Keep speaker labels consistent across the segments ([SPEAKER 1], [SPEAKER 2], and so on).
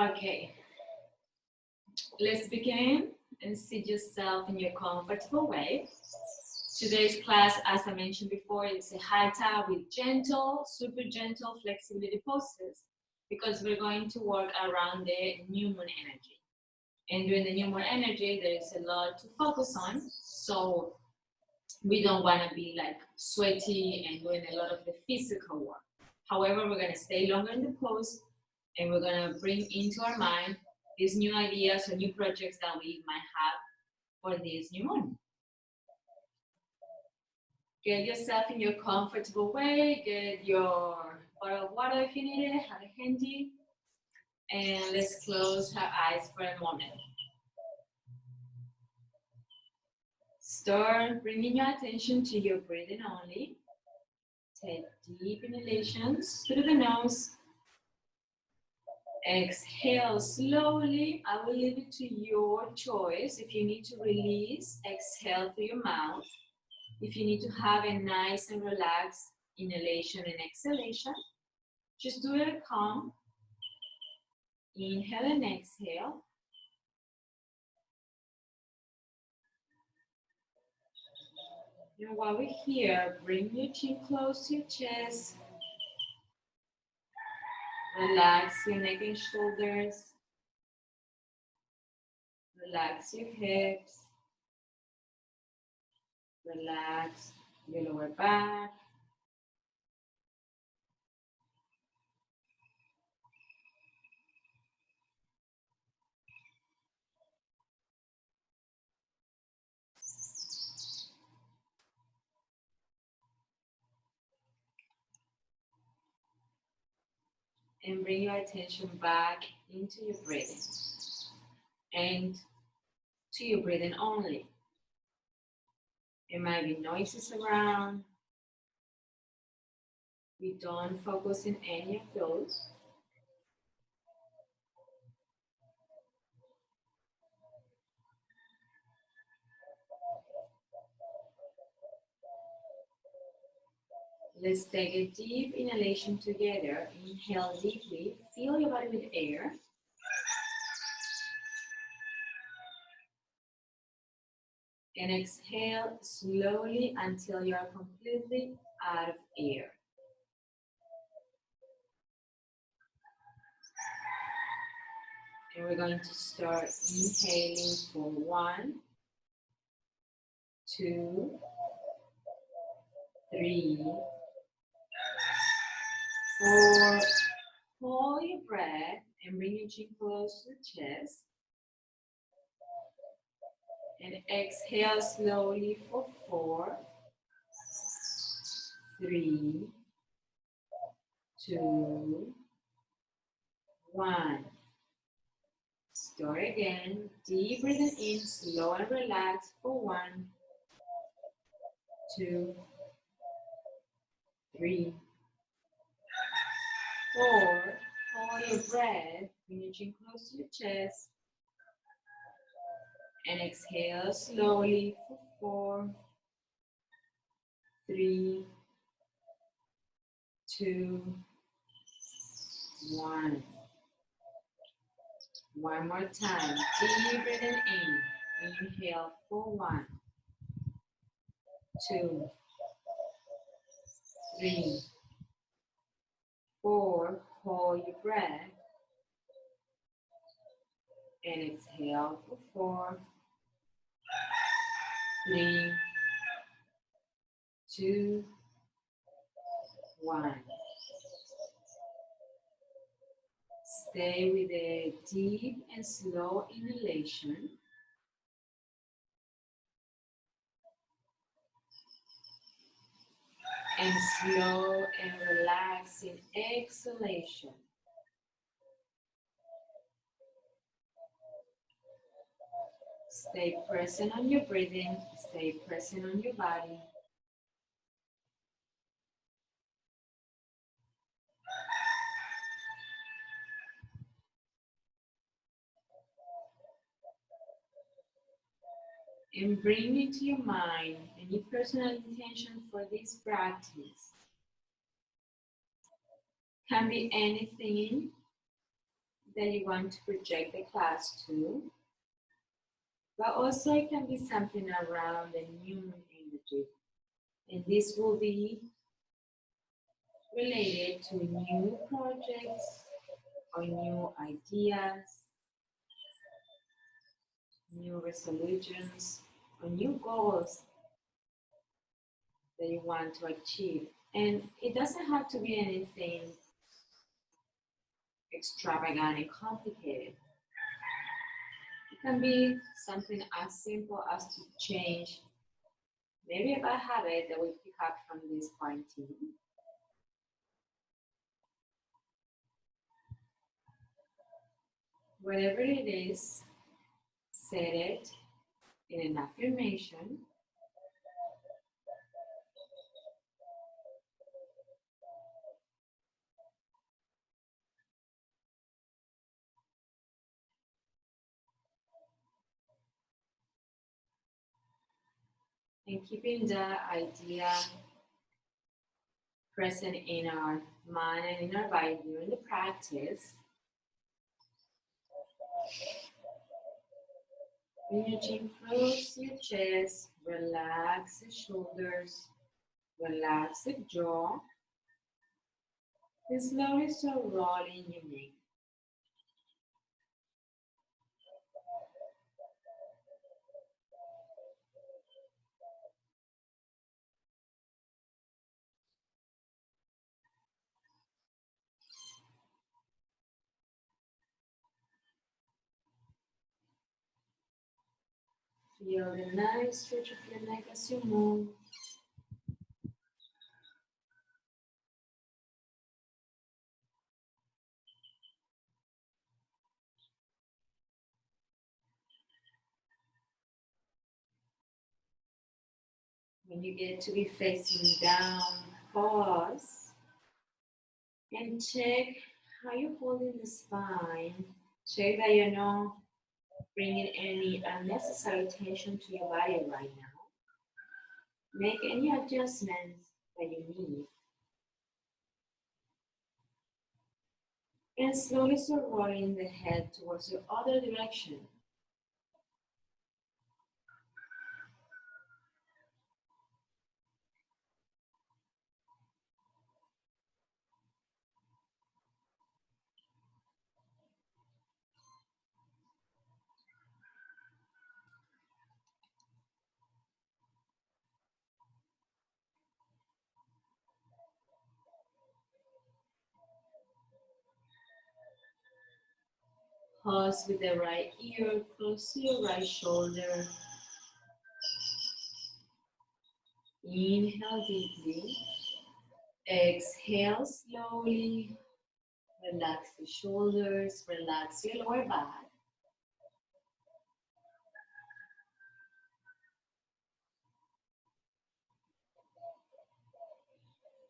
[SPEAKER 1] Okay, let's begin and sit yourself in your comfortable way. Today's class, as I mentioned before, is a Hatha with gentle, super gentle flexibility poses because we're going to work around the new moon energy. And during the new moon energy, there is a lot to focus on. So we don't want to be like sweaty and doing a lot of the physical work. However, we're going to stay longer in the pose and we're going to bring into our mind these new ideas or new projects that we might have for this new moon. Get yourself in your comfortable way, get your bottle of water if you need it, have it handy, and let's close our eyes for a moment. Start bringing your attention to your breathing only. Take deep inhalations through the nose. Exhale slowly. I will leave it to your choice. If you need to release, exhale through your mouth. If you need to have a nice and relaxed inhalation and exhalation, just do it calm. Inhale and exhale. And while we're here, bring your chin close to your chest. Relax your neck and shoulders. Relax your hips. Relax your lower back. And bring your attention back into your breathing and to your breathing only. There might be noises around. We don't focus in any of those. Let's take a deep inhalation together. Inhale deeply, fill your body with air. And exhale slowly until you are completely out of air. And we're going to start inhaling for 1, 2, 3, 4. Hold your breath and bring your chin close to the chest. And exhale slowly for 4, 3, 2, 1. Start again. Deep breathing in, slow and relax for 1, 2, 3, 4. Hold your breath. Bring your chin close to your chest. And exhale slowly for 4, 3, 2, 1. One more time. Deep breathing in. Inhale for 1, 2, 3, 4. Hold your breath. And exhale for 4, 3, 2, 1. Stay with a deep and slow inhalation. And slow and relaxing exhalation. Stay present on your breathing. Stay present on your body. And bring into your mind any personal intention for this practice. Can be anything that you want to project the class to, but also it can be something around the new energy. And this will be related to new projects or new ideas, new resolutions, or new goals that you want to achieve. And it doesn't have to be anything extravagant and complicated. It can be something as simple as to change maybe a bad habit that we pick up from this quarantine. Whatever it is, set it in an affirmation. And keeping the idea present in our mind and in our body during the practice. When you chin close your chest, relax the shoulders, relax the jaw, and slowly start rolling your neck. Feel the nice stretch of your neck as you move. When you get to be facing down, pause and check how you're holding the spine. Check that you're not bringing any unnecessary tension to your body right now. Make any adjustments that you need. And slowly start rolling the head towards the other direction. Pause with the right ear close to your right shoulder. Inhale deeply. Exhale slowly. Relax the shoulders, relax your lower back.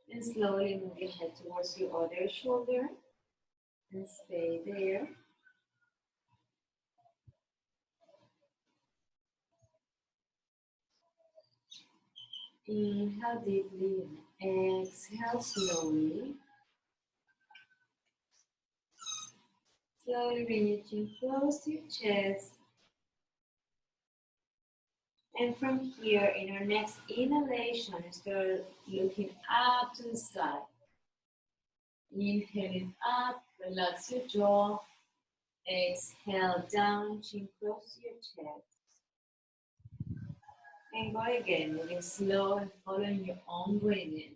[SPEAKER 1] And slowly move your head towards your other shoulder. And stay there. Inhale deeply and exhale slowly. Slowly bring your chin close to your chest. And from here, in our next inhalation, start looking up to the sky. Inhaling up, relax your jaw. Exhale down, chin close to your chest. And go again, moving slow and following your own breathing.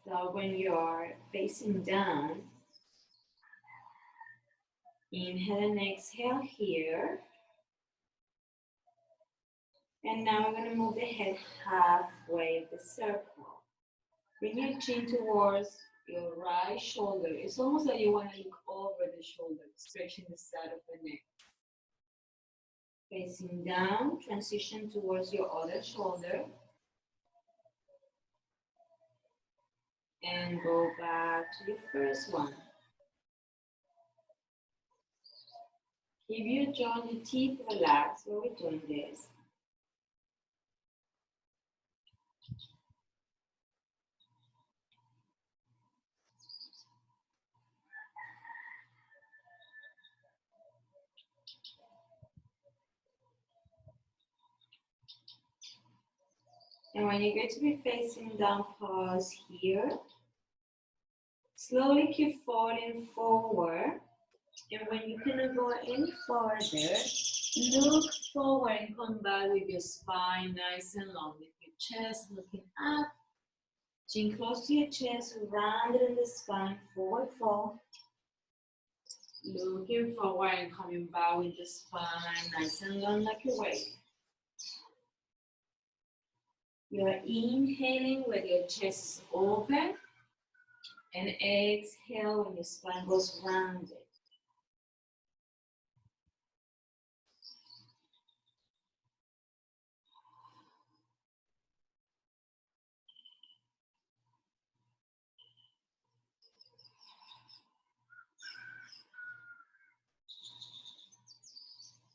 [SPEAKER 1] So when you are facing down, inhale and exhale here. And now we're going to move the head halfway of the circle. Bring your chin towards your right shoulder. It's almost like you want to look over the shoulder, stretching the side of the neck. Facing down, transition towards your other shoulder. And go back to your first one. Keep your jaw and your teeth relaxed while we're doing this. And when you're going to be facing down, pause here. Slowly keep falling forward. And when you cannot go any further, look forward and come back with your spine nice and long. With your chest looking up. Chin close to your chest, rounded in the spine, forward fold. Looking forward and coming back with the spine nice and long like a wave. You're inhaling when your chest is open, and exhale when your spine goes rounded.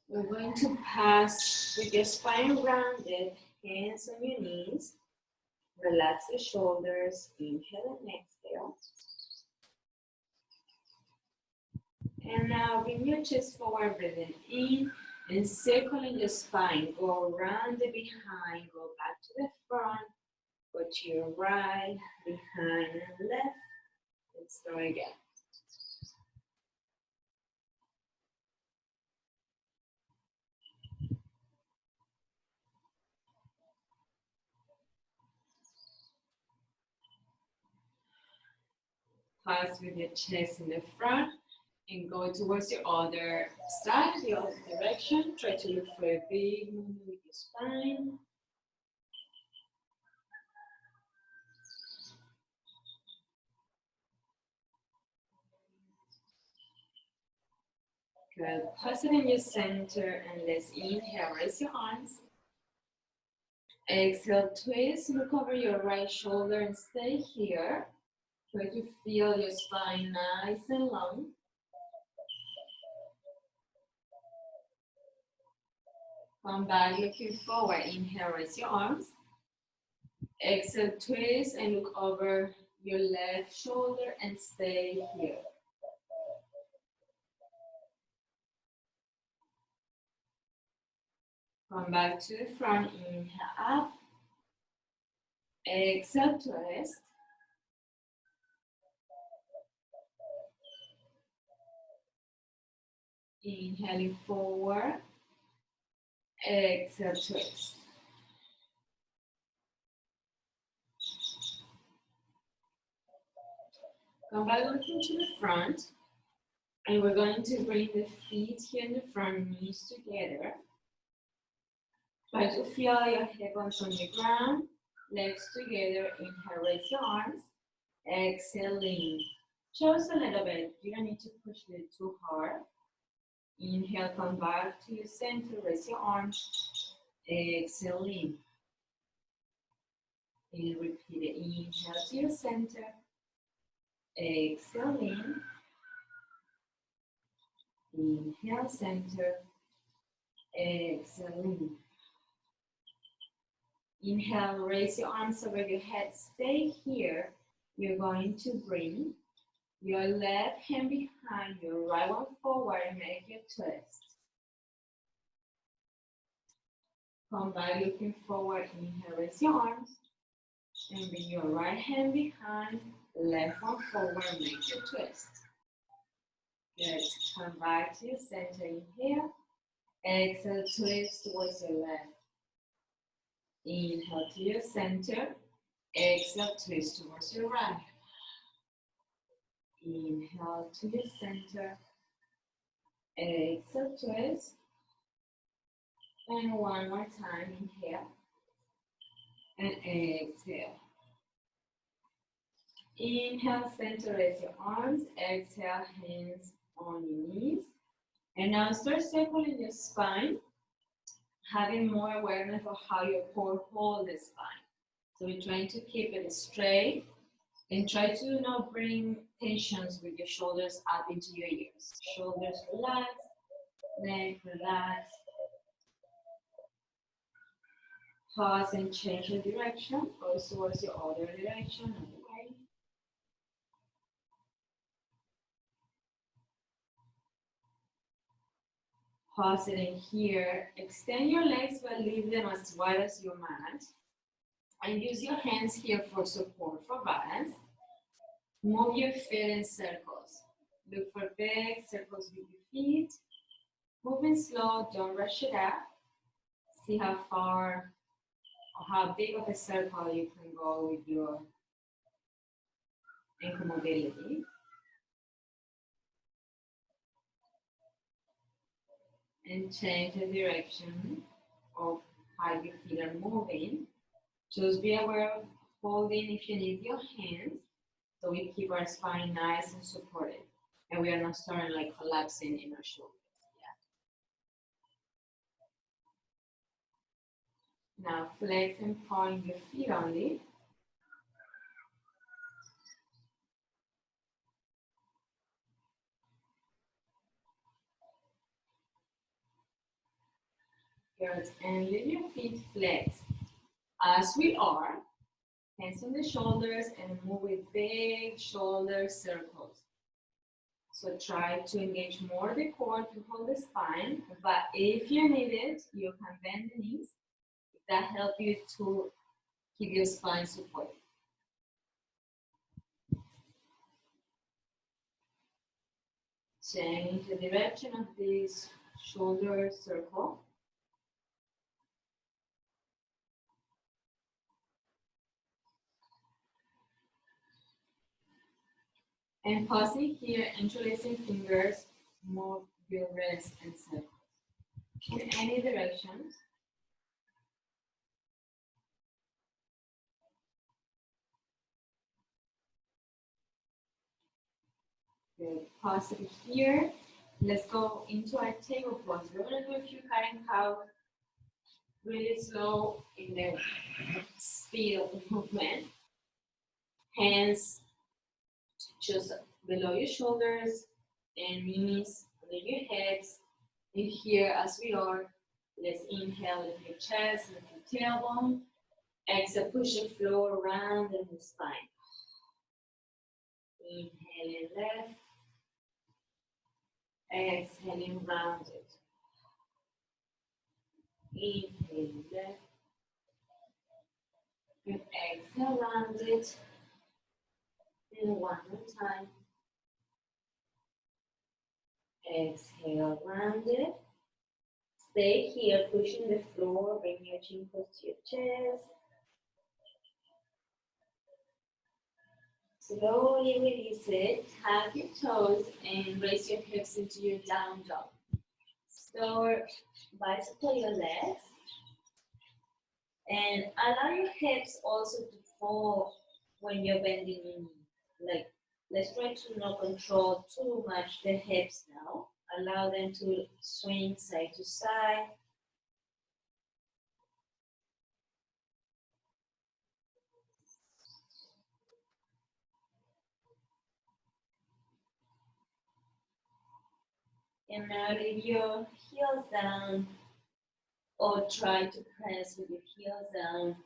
[SPEAKER 1] We're going to pass with your spine rounded, hands on your knees. Relax your shoulders, inhale and exhale. And now bring your chest forward, breathing in and circling your spine. Go around the behind, go back to the front, go to your right, behind and left. Let's start again. Pass with your chest in the front and go towards your other side, the other direction. Try to look for a big movement with your spine. Good. Pause it in your center and let's inhale. Raise your arms. Exhale, twist. Look over your right shoulder and stay here. Try to feel your spine nice and long. Come back looking forward. Inhale, raise your arms. Exhale, twist and look over your left shoulder and stay here. Come back to the front. Inhale up. Exhale, twist. Inhaling forward. Exhale, twist. Come back looking to the front. And we're going to bring the feet here in the front, knees together. Try to feel your hip bones on the ground. Legs together. Inhale, raise your arms. Exhale, lean. Just a little bit. You don't need to push it too hard. Inhale, come back to your center. Raise your arms. Exhale, lean. And repeat it. Inhale to your center. Exhale, lean. Inhale, center. Exhale, lean. Inhale, raise your arms over your head. Stay here. You're going to bring your left hand behind your right one forward and make your twist. Come back looking forward. Inhale, raise your arms. And bring your right hand behind, left one forward, and make your twist. Good. Come back to your center. Inhale. Exhale, twist towards your left. Inhale to your center. Exhale, twist towards your right. Inhale to your center. Exhale, twist. And one more time. Inhale. And exhale. Inhale, center, raise your arms. Exhale, hands on your knees. And now start circling your spine. having more awareness of how your core holds the spine. So we're trying to keep it straight and try to not bring tensions with your shoulders up into your ears. Shoulders relax, neck relax. Pause and change the direction. Go towards your other direction. Okay. Pause it in here. Extend your legs but leave them as wide as your mat. And use your hands here for support, for balance. Move your feet in circles. Look for big circles with your feet. Moving slow, don't rush it up. See how far or how big of a circle you can go with your ankle mobility. And change the direction of how your feet are moving. Just be aware of holding if you need your hands, so we keep our spine nice and supported. And we are not starting like collapsing in our shoulders. Yeah. Now flex and point your feet only. Good, and leave your feet flexed as we are. Hands on the shoulders and move with big shoulder circles. So try to engage more the core to hold the spine, but if you need it, you can bend the knees. That helps you to keep your spine supported. Change the direction of this shoulder circle. And pausing here, interlacing fingers, move your wrist and circles. In any directions. Good. Pause it here. Let's go into our table pose. We're going to do a few cat and cow really slow in the speed of the movement. Hands just below your shoulders and knees under your hips. And here, as we are, let's inhale, lift your chest, lift your tailbone. Exhale, push the floor around in the spine. Inhaling left. Exhaling rounded. Inhale left. And exhale rounded. And one more time. Exhale rounded. Stay here, pushing the floor. Bring your chin close to your chest. Slowly release it. Tap your toes and raise your hips into your down dog. Store bicycle your legs. And allow your hips also to fall when you're bending your knee. Like, let's try to not control too much the hips now. Allow them to swing side to side. And now leave your heels down or try to press with your heels down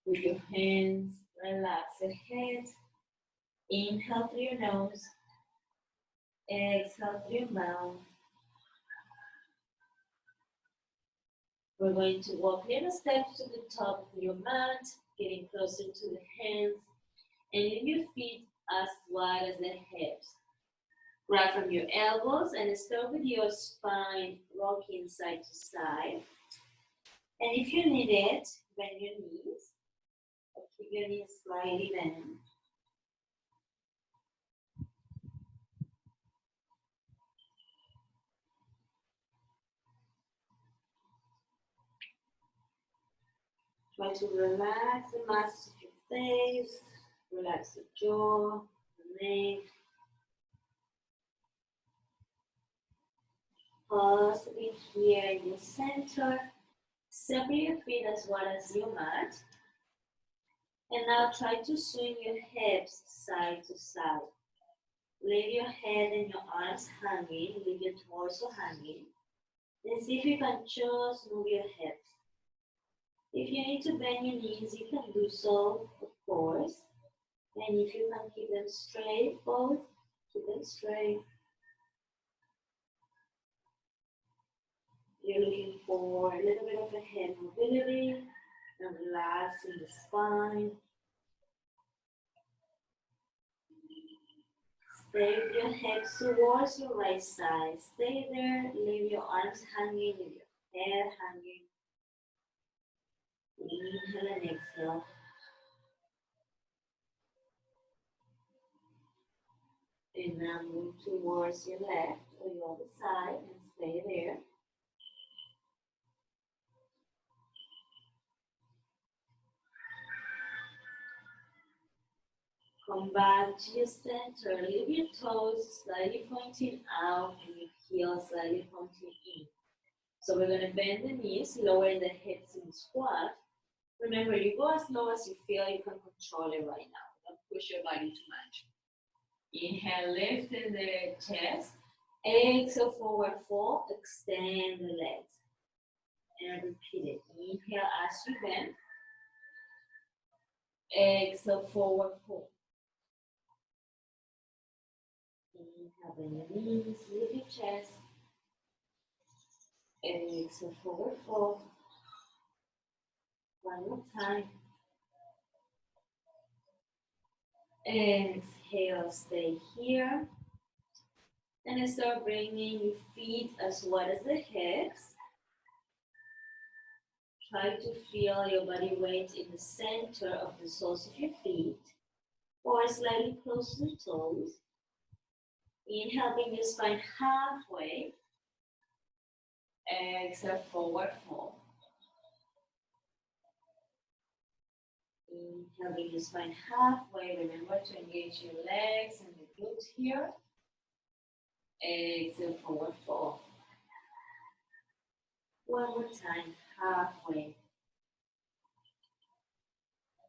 [SPEAKER 1] with your hands. Relax the head. Inhale through your nose. Exhale through your mouth. We're going to walk little steps to the top of your mat, getting closer to the hands, and leave your feet as wide as the hips. Grab from your elbows and start with your spine rocking side to side. And if you need it, bend your knees, or keep your knees slightly bent. Try to relax the muscles of your face, relax the jaw, the neck. Pause a bit here in the center.
[SPEAKER 2] Separate your feet as wide as your mat. And now try to swing your hips side to side. Leave your head and your arms hanging, leave your torso hanging. Then see if you can just move your hips. If you need to bend your knees, you can do so, of course. And if you can keep them straight, both, keep them straight. You're looking for a little bit of a head mobility and relaxing the spine. Stay with your hips towards your right side. Stay there. Leave your arms hanging, leave your head hanging. Inhale and exhale. And now move towards your left or your other side and stay there. Come back to your center. Leave your toes slightly pointing out and your heels slightly pointing in. So we're going to bend the knees, lower the hips in the squat. Remember, you go as low as you feel you can control it right now. Don't push your body too much. Inhale, lift the chest. Exhale, forward fold. Extend the legs. And repeat it. Inhale as you bend. Exhale, forward fold. Inhale, bend your knees, lift your chest. Exhale, forward fold. One more time. Exhale, stay here. And start bringing your feet as wide as the hips. Try to feel your body weight in the center of the soles of your feet or slightly close to the toes. Inhale, bring your spine halfway. Exhale, forward fold. Inhale, bring your spine halfway. Remember to engage your legs and the glutes here. Exhale, forward fold. One more time, halfway.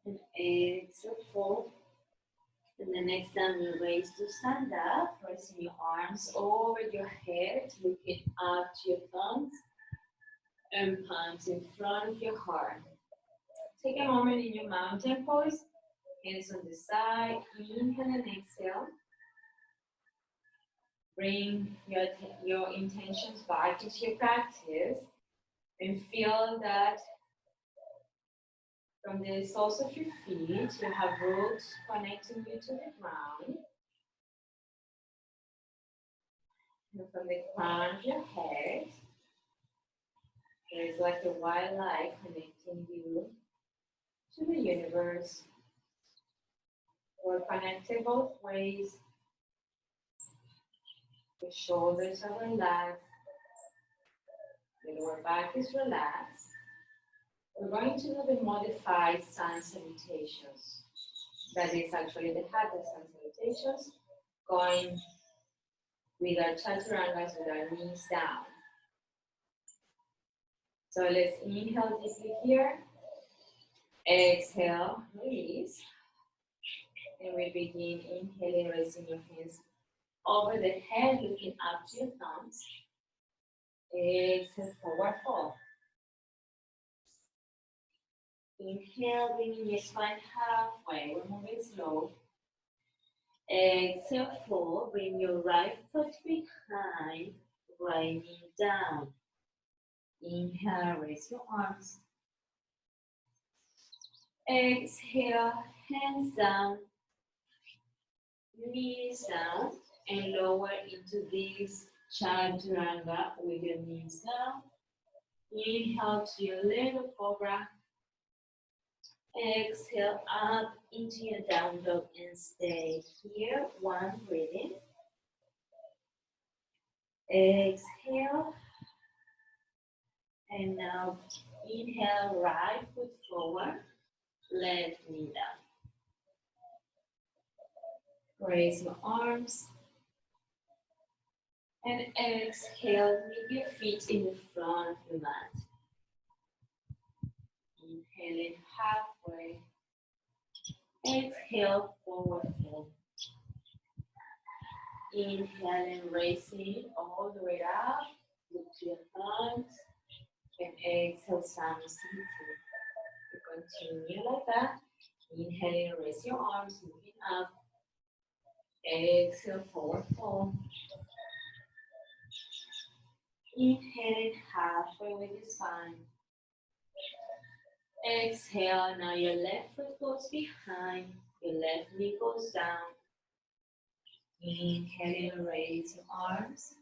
[SPEAKER 2] And exhale, fold. And the next time you raise to stand up, pressing your arms over your head, looking up to your thumbs and palms in front of your heart. Take a moment in your mountain pose, hands on the side, inhale and exhale. Bring your intentions back into your practice and feel that from the soles of your feet, you have roots connecting you to the ground. And from the crown of your head, there is like a white light connecting you to the universe. We're connected both ways. The shoulders are relaxed. The lower back is relaxed. We're going to do the modified sun salutations. That is actually the Hatha sun salutations, going with our chaturangas with our knees down. So let's inhale deeply here. Exhale, release. And we begin inhaling, raising your hands over the head, looking up to your thumbs. Exhale, forward fold. Inhale, bringing your spine halfway. We're moving slow. Exhale, fold. Bring your right foot behind, right knee down. Inhale, raise your arms. Exhale, hands down, knees down, and lower into this chaturanga with your knees down. Inhale to your little cobra. Exhale up into your down dog and stay here. One breathing. Exhale. And now inhale, right foot forward, left knee down. Raise your arms. And exhale, meet your feet in the front of the mat. Inhaling halfway. Exhale, forward fold. Inhaling, raising all the way up. Look to your arms. And exhale, Samsiti. Continue like that. Inhaling, raise your arms, moving up. Exhale, forward fold. Inhaling halfway with your spine. Exhale, now your left foot goes behind, your left knee goes down. Inhaling, raise your arms.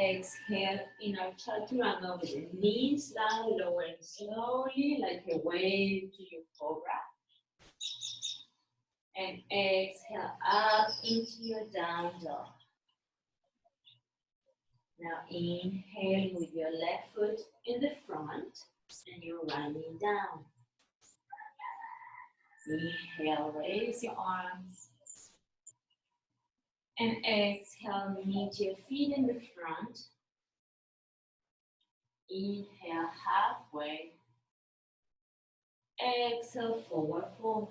[SPEAKER 2] Exhale, inner chaturanga with the knees down, lowering slowly like a wave to your cobra. And exhale up into your down dog. Now inhale with your left foot in the front and you're running down. Inhale, raise your arms. And exhale, meet your feet in the front. Inhale, halfway. Exhale, forward fold.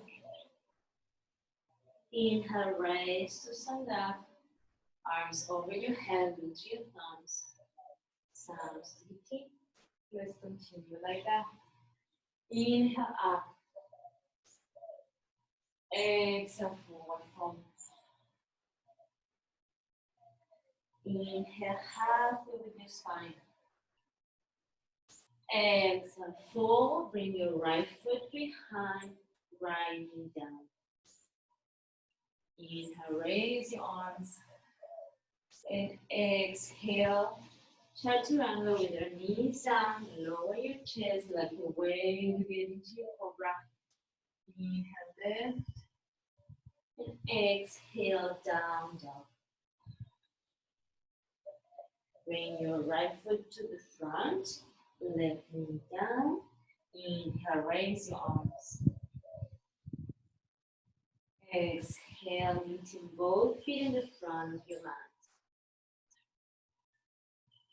[SPEAKER 2] Inhale, raise to stand up. Arms over your head with your thumbs. Samsiti. Let's continue like that. Inhale up. Exhale, forward fold. Inhale, halfway with your spine. Exhale, fold. Bring your right foot behind, right knee down. Inhale, raise your arms. And exhale, chaturanga with your knees down. Lower your chest like a wave to get into your cobra. Inhale, lift. And exhale, down dog. Bring your right foot to the front, left knee down. Inhale, raise your arms. Exhale, meeting both feet in the front of your mat.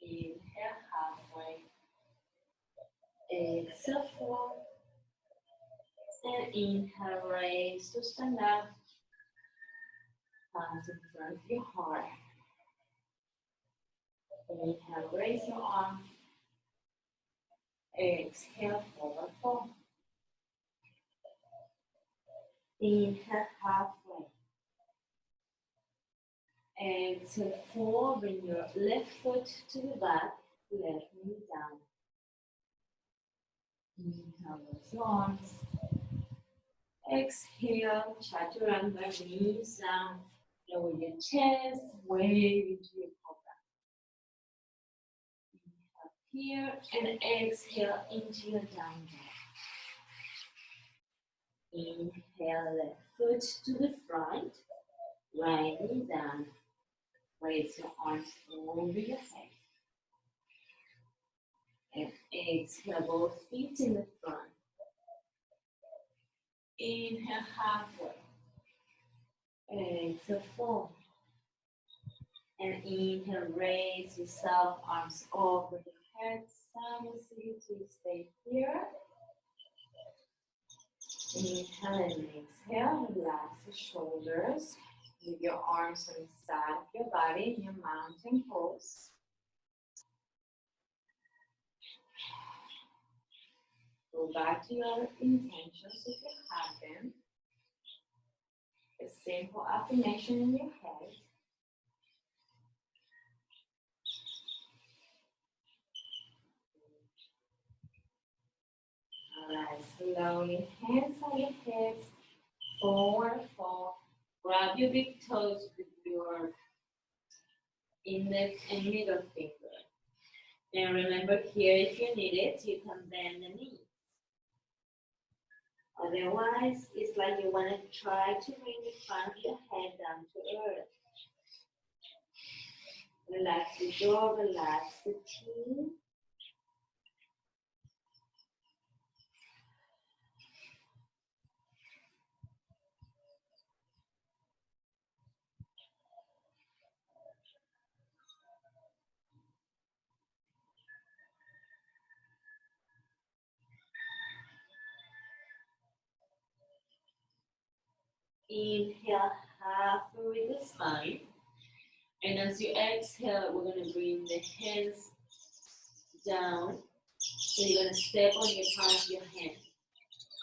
[SPEAKER 2] Inhale, halfway. Exhale, forward. And inhale, raise to stand up. Hands in front of your heart. Inhale, raise your arm. Exhale, forward fold. Inhale, halfway. Exhale, forward. Bring your left foot to the back, left knee down. Inhale, raise your arms. Exhale, chaturanga, knees down. Lower your chest, wave into your cobra. Inhale here and exhale into your down dog. Inhale, left foot to the front, right knee down. Raise your arms over your head. And exhale, both feet in the front. Inhale, halfway. Exhale, fold. And inhale, raise yourself, arms over your head. Samsiti, stay here. Inhale and exhale, relax the shoulders. Leave your arms on the side of your body in your mountain pose. Go back to your intentions if you have them. A simple affirmation in your head. Alright, slowly, hands on your hips, forward fold. Grab your big toes with your index and middle finger. And remember here, if you need it, you can bend the knee. Otherwise, it's like you want to try to bring the front of your head down to earth. Relax the jaw, relax the chin. Inhale halfway with the spine. And as you exhale, we're going to bring the hands down. So you're going to step on your palms of your hand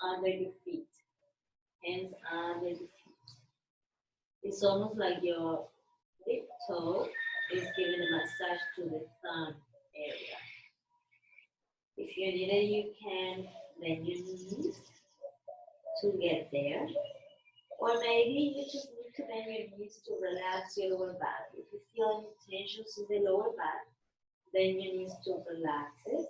[SPEAKER 2] under your feet. Hands under the feet. It's almost like your big toe is giving a massage to the thumb area. If you need it, you can bend your knees to get there. Or maybe you just need to bend your knees to relax your lower back. If you feel any tensions in the lower back, bend your knees to relax it.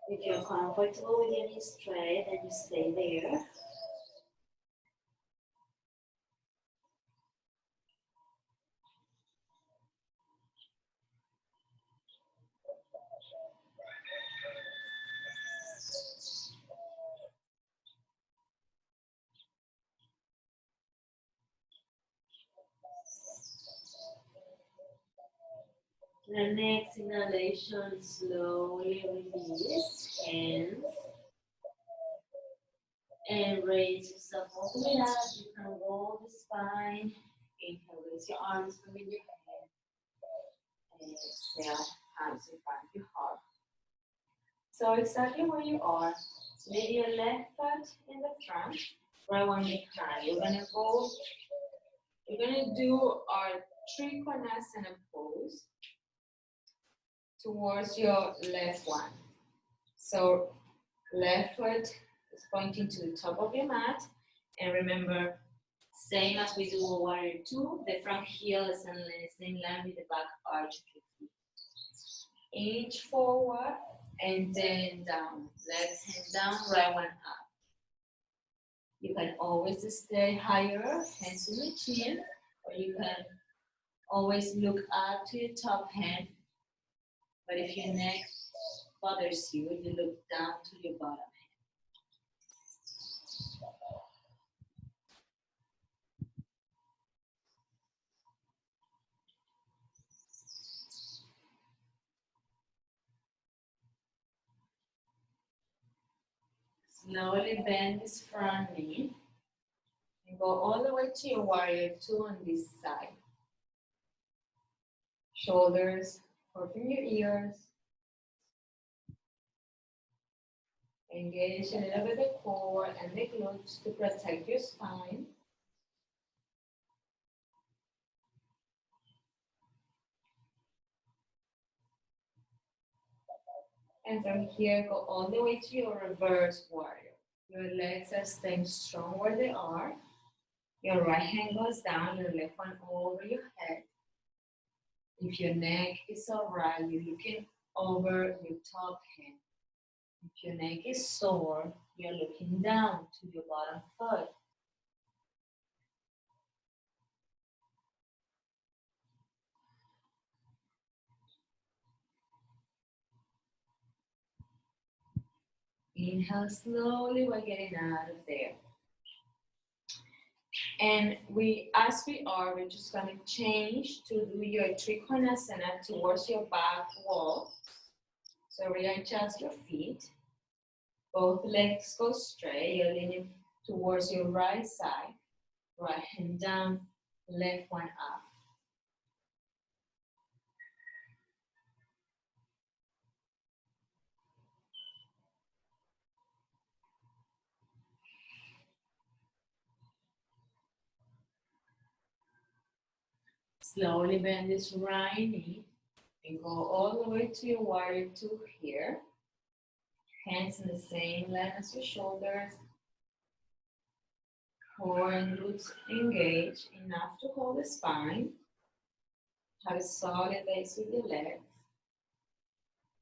[SPEAKER 2] If you're comfortable with your knees straight, then you stay there. The next inhalation, slowly release hands and raise yourself all the way up. You can roll the spine. Inhale, raise your arms from your head. And exhale, hands in front of your heart. So exactly where you are, lay your left foot in the front, right one behind. You're gonna do our Trikonasana pose towards your left one. So left foot is pointing to the top of your mat. And remember, same as we do in warrior two, the front heel is in the same line with the back arch of your feet. Inch forward and then down. Left hand down, right one up. You can always stay higher, hands on the chin, or you can always look up to your top hand. But if your neck bothers you, you look down to your bottom hand. Slowly bend this front knee and go all the way to your warrior two on this side. Shoulders open your ears. Engage a little bit the core and the glutes to protect your spine. And from here, go all the way to your reverse warrior. Your legs are staying strong where they are. Your right hand goes down, your left one over your head. If your neck is alright, you're looking over your top hand. If your neck is sore, you're looking down to your bottom foot. Inhale slowly while getting out of there. And as we are, we're just going to change to do your Trikonasana towards your back wall. So readjust your feet. Both legs go straight. You're leaning towards your right side. Right hand down, left one up. Slowly bend this right knee and go all the way to your warrior two here. Hands in the same line as your shoulders. Core and glutes engage enough to hold the spine. Have a solid base with your legs.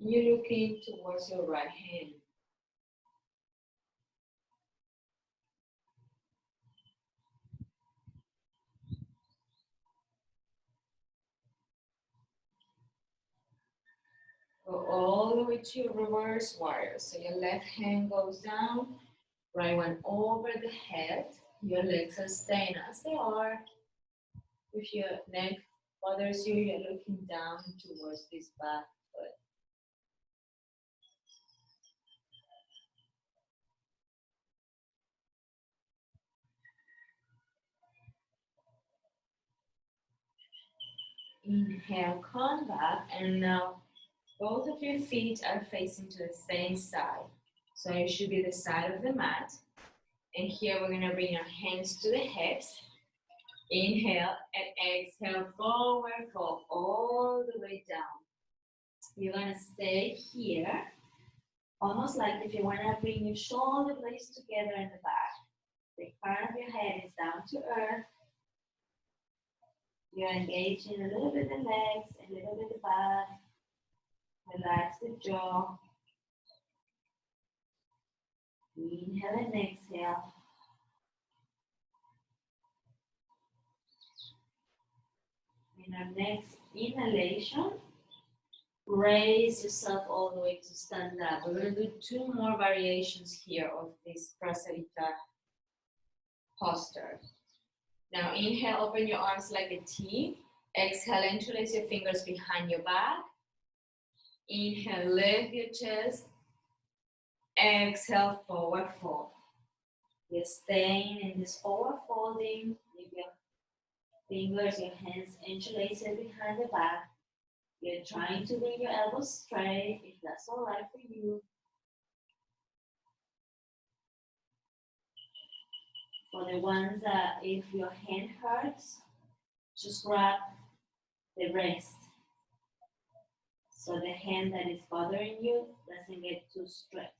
[SPEAKER 2] You're looking towards your right hand. Go all the way to your reverse warrior. So your left hand goes down, right one over the head. Your legs are staying as they are. If your neck bothers you, you're looking down towards this back foot.
[SPEAKER 1] Inhale, come back, and now both of your feet are facing to the same side. So it should be the side of the mat. And here we're gonna bring our hands to the hips. Inhale and exhale, forward fold all the way down. You're gonna stay here, almost like if you wanna bring your shoulder blades together in the back. The crown of your head is down to earth. You're engaging a little bit the legs, a little bit the back. Relax the jaw. Inhale and exhale. In our next inhalation, raise yourself all the way to stand up. We're going to do 2 more variations here of this Prasarita posture. Now inhale, open your arms like a T. Exhale, interlace your fingers behind your back. Inhale, lift your chest. Exhale, forward fold. You're staying in this forward folding. Leave your fingers, your hands interlaced behind the back. You're trying to bring your elbows straight, if that's all right for you. For the ones that if your hand hurts, just grab the wrist. So the hand that is bothering you doesn't get too stressed.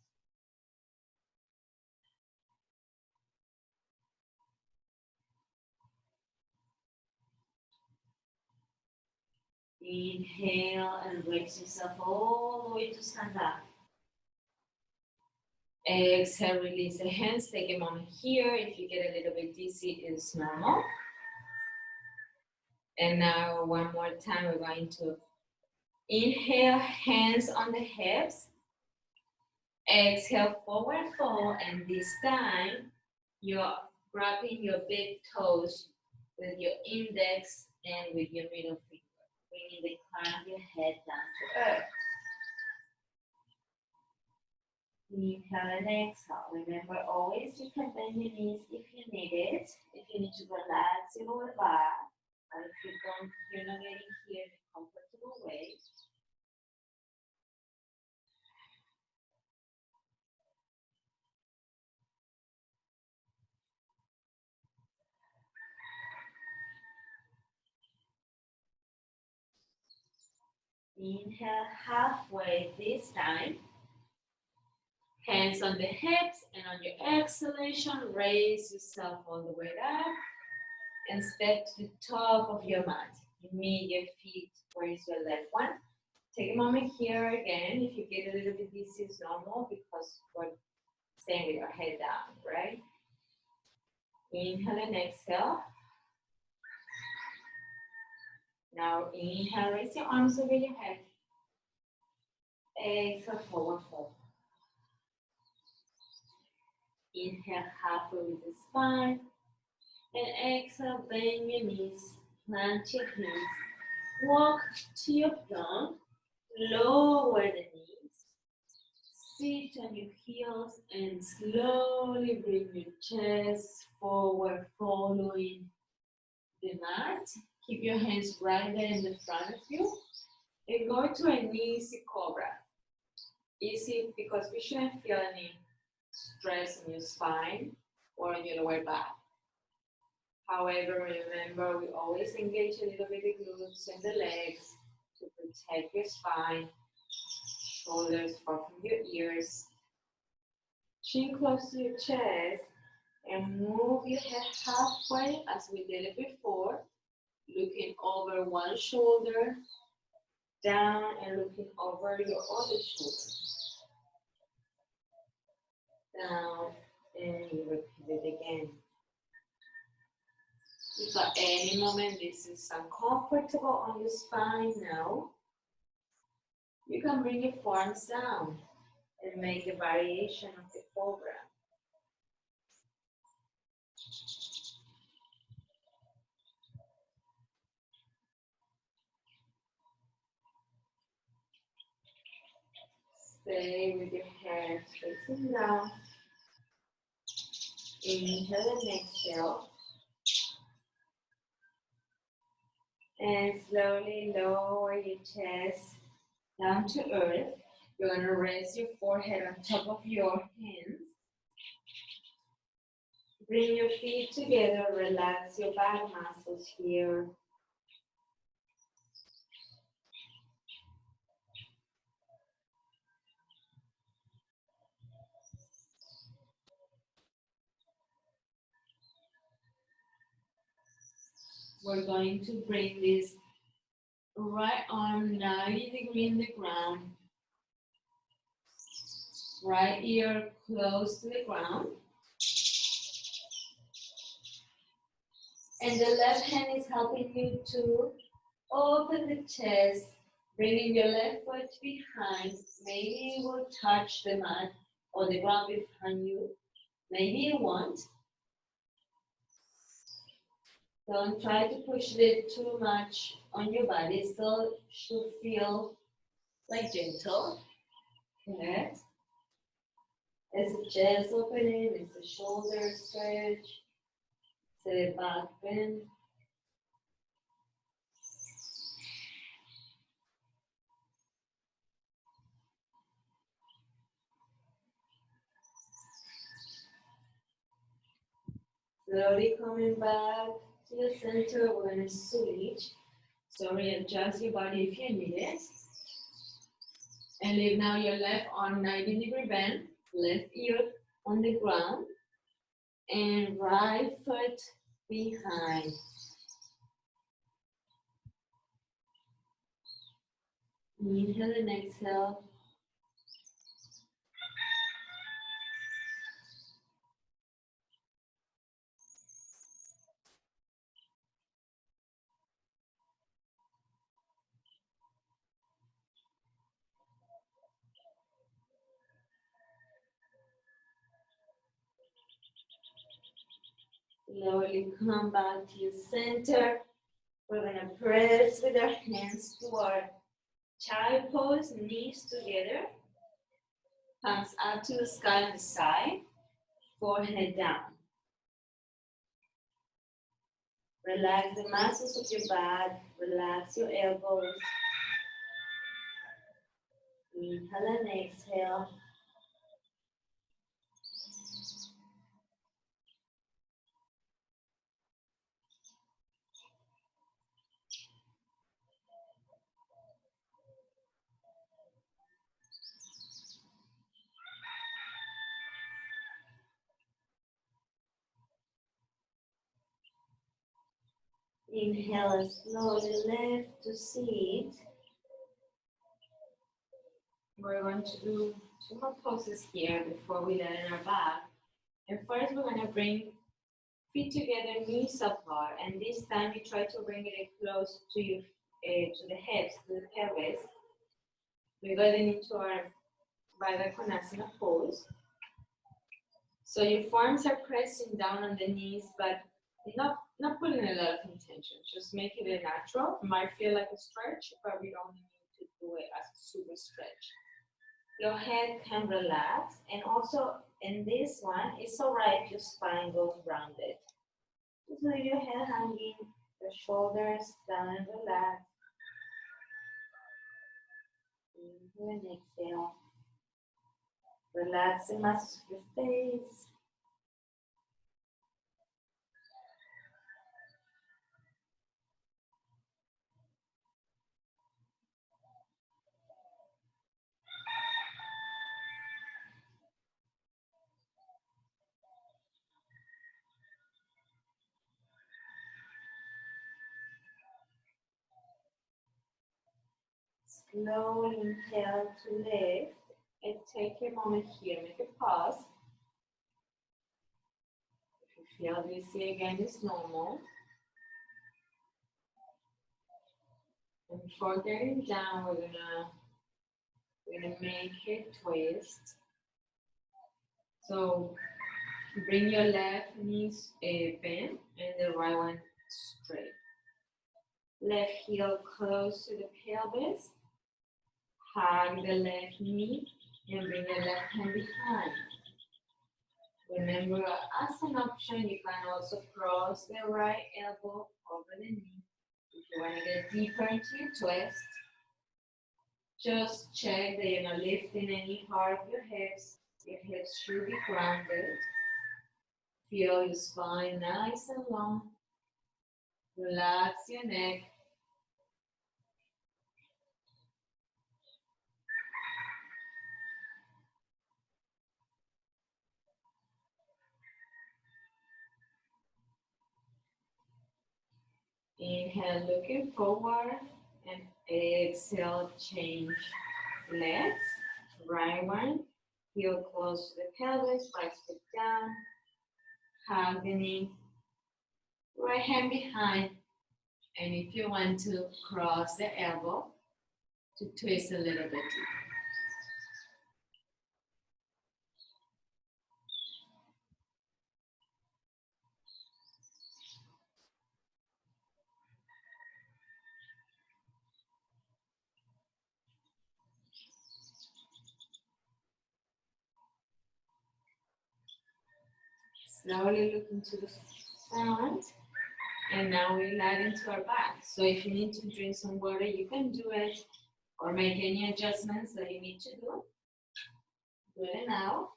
[SPEAKER 1] Inhale and raise yourself all the way to stand up. Exhale, release the hands. Take a moment here. If you get a little bit dizzy, it's normal. And now one more time, we're going to inhale, hands on the hips. Exhale, forward fold, and this time you're grabbing your big toes with your index and with your middle finger, bringing the crown of your head down to earth. Inhale and exhale. Remember, always you can bend your knees if you need it. If you need to relax your lower back, or if you're not getting here in a comfortable way. Inhale halfway this time. Hands on the hips, and on your exhalation, raise yourself all the way up and step to the top of your mat. Immediate feet towards your left one. Take a moment here again. If you get a little bit dizzy, it's normal because we're staying with your head down, right? Inhale and exhale. Now inhale, raise your arms over your head. Exhale, forward fold. Inhale, halfway with the spine. And exhale, bend your knees, plant your hands. Walk to your plank, lower the knees. Sit on your heels and slowly bring your chest forward, following the mat. Keep your hands right there in the front of you. And go to an easy cobra. Easy because we shouldn't feel any stress in your spine or in your lower back. However, remember, we always engage a little bit the glutes and the legs to protect your spine, shoulders far from your ears. Chin close to your chest, and move your head halfway as we did it before, looking over one shoulder, down and looking over your other shoulder. Down, and you repeat it again. If at any moment this is uncomfortable on your spine now, you can bring your forearms down and make a variation of the cobra. Stay with your hands facing down. Inhale and exhale. And slowly lower your chest down to earth. You're going to rest your forehead on top of your hands. Bring your feet together, relax your back muscles here. We're going to bring this right arm 90 degrees in the ground. Right ear close to the ground. And the left hand is helping you to open the chest, bringing your left foot behind. Maybe you will touch the mat or the ground behind you. Maybe you won't. Don't try to push it too much on your body. Still should feel like gentle. Good. As the chest opening, it's the shoulder stretch, it's the back bend. Slowly coming back to the center, we're going to switch. So readjust your body if you need it. And leave now your left arm 90-degree bend, left ear on the ground, and right foot behind. Inhale and exhale. Slowly come back to your center. We're going to press with our hands toward child pose, knees together, palms up to the sky on the side, forehead down. Relax the muscles of your back, relax your elbows. Inhale and exhale. Inhale and slowly lift to seat. We're going to do two more poses here before we land on our back. And first we're going to bring feet together, knees apart, and this time you try to bring it close to your to the hips, to the pelvis. We're going into our Baddha Konasana pose. So your forearms are pressing down on the knees, but not putting a lot of intention. Just make it a natural. It might feel like a stretch, but we don't need to do it as a super stretch. Your head can relax, and also in this one, it's alright if your spine goes rounded. Just leave your head hanging, your shoulders down and relax. Inhale and exhale. Relax the muscles of your face. Slowly inhale to lift, and take a moment here. Make a pause. If you feel dizzy again, it's normal. And before getting down, we're gonna make a twist. So bring your left knee bent and the right one straight. Left heel close to the pelvis. Hug the left knee and bring the left hand behind. Remember, as an option, you can also cross the right elbow over the knee, If you want to get deeper into your twist, just check that you're not lifting any part of your hips. Your hips should be grounded. Feel your spine nice and long. Relax your neck. Inhale, looking forward, and exhale, change legs. Right one, heel close to the pelvis, right foot down, hug the knee, right hand behind, and if you want to cross the elbow to twist a little bit deeper. Slowly look into the front, and now we lie into our back. So if you need to drink some water, you can do it, or make any adjustments that you need to do. Do it now.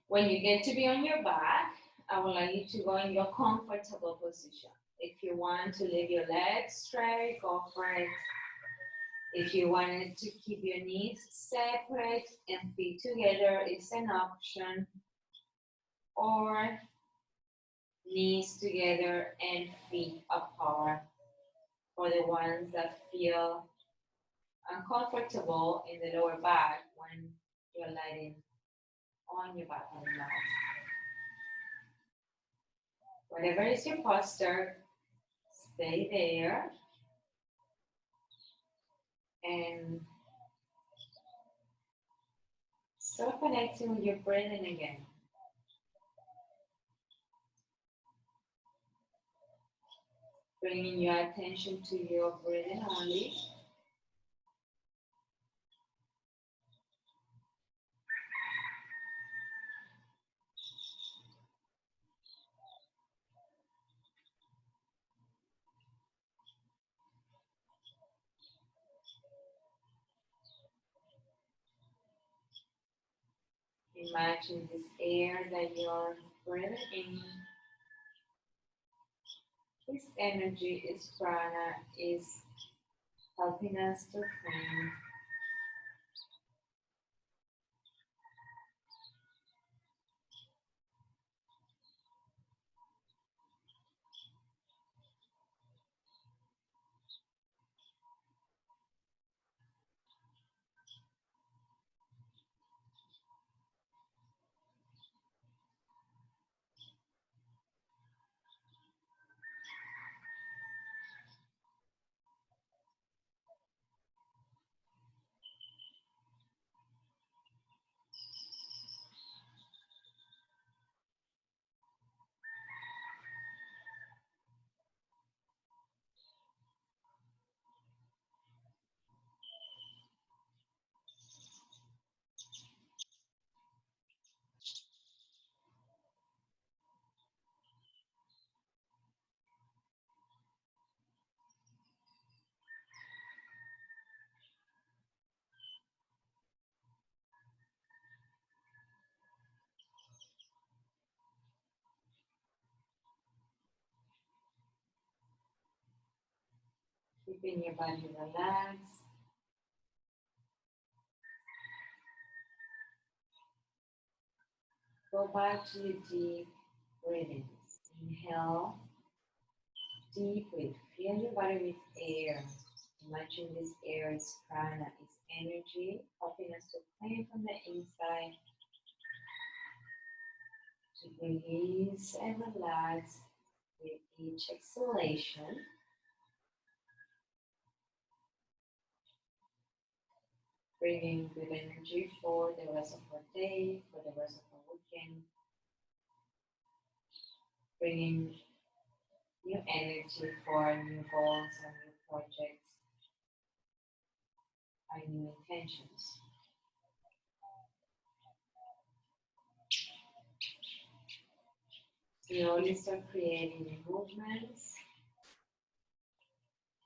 [SPEAKER 1] When you get to be on your back, I would like you to go in your comfortable position. If you want to leave your legs straight, go for it. If you wanted to keep your knees separate and feet together, it's an option. Or knees together and feet apart for the ones that feel uncomfortable in the lower back when you're lying on your back on the mat. Whatever is your posture, stay there and start connecting with your breathing again. Bringing your attention to your breathing only. Imagine this air that you're breathing in. This energy, is prana, is helping us to clean. Keeping your body relaxed. Go back to your deep breathings. Inhale, deep breath. Fill your body with air. Imagine this air is prana, is energy, helping us to clean from the inside, to release and relax with each exhalation. Bringing good energy for the rest of our day, for the rest of our weekend. Bringing new energy for new goals and new projects and new intentions. Slowly start creating the movements,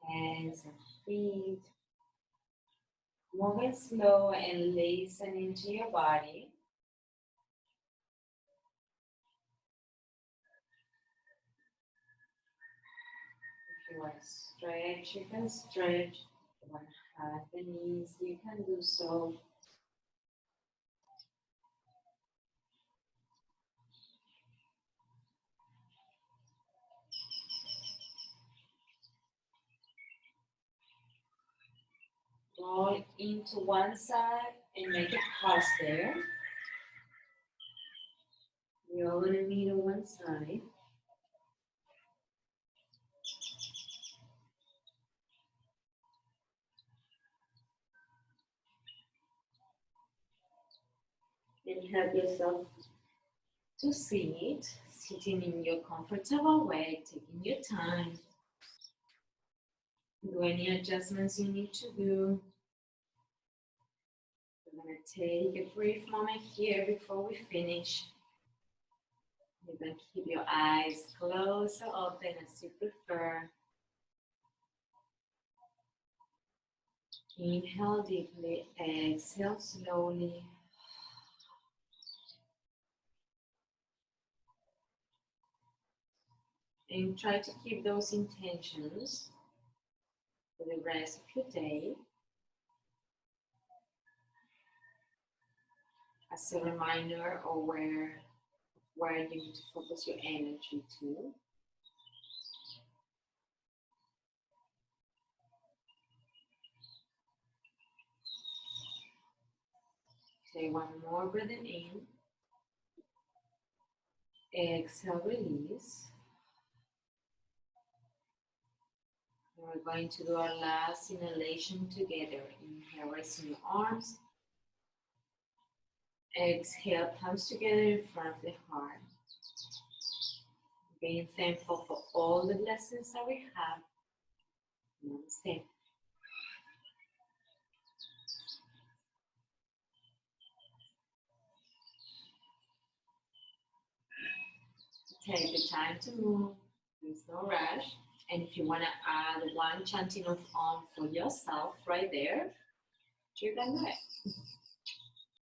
[SPEAKER 1] hands and feet. Moving slow and listen into your body. If you want to stretch, you can stretch. If you want to have the knees, you can do so. Roll into one side and make a pause there. We're all going to meet on one side. And help yourself to sit, sitting in your comfortable way, taking your time. Do any adjustments you need to do. We're going to take a brief moment here before we finish. You can keep your eyes closed or open as you prefer. Inhale deeply, exhale slowly. And try to keep those intentions for the rest of your day. As a reminder of where you need to focus your energy to. Take one more breathing in. Exhale, release. And we're going to do our last inhalation together. Inhale, raising your arms. Exhale, palms together in front of the heart. Being thankful for all the blessings that we have. Namaste. Take the time to move. There's no rush. And if you want to add one chanting of Om for yourself right there, you can do it.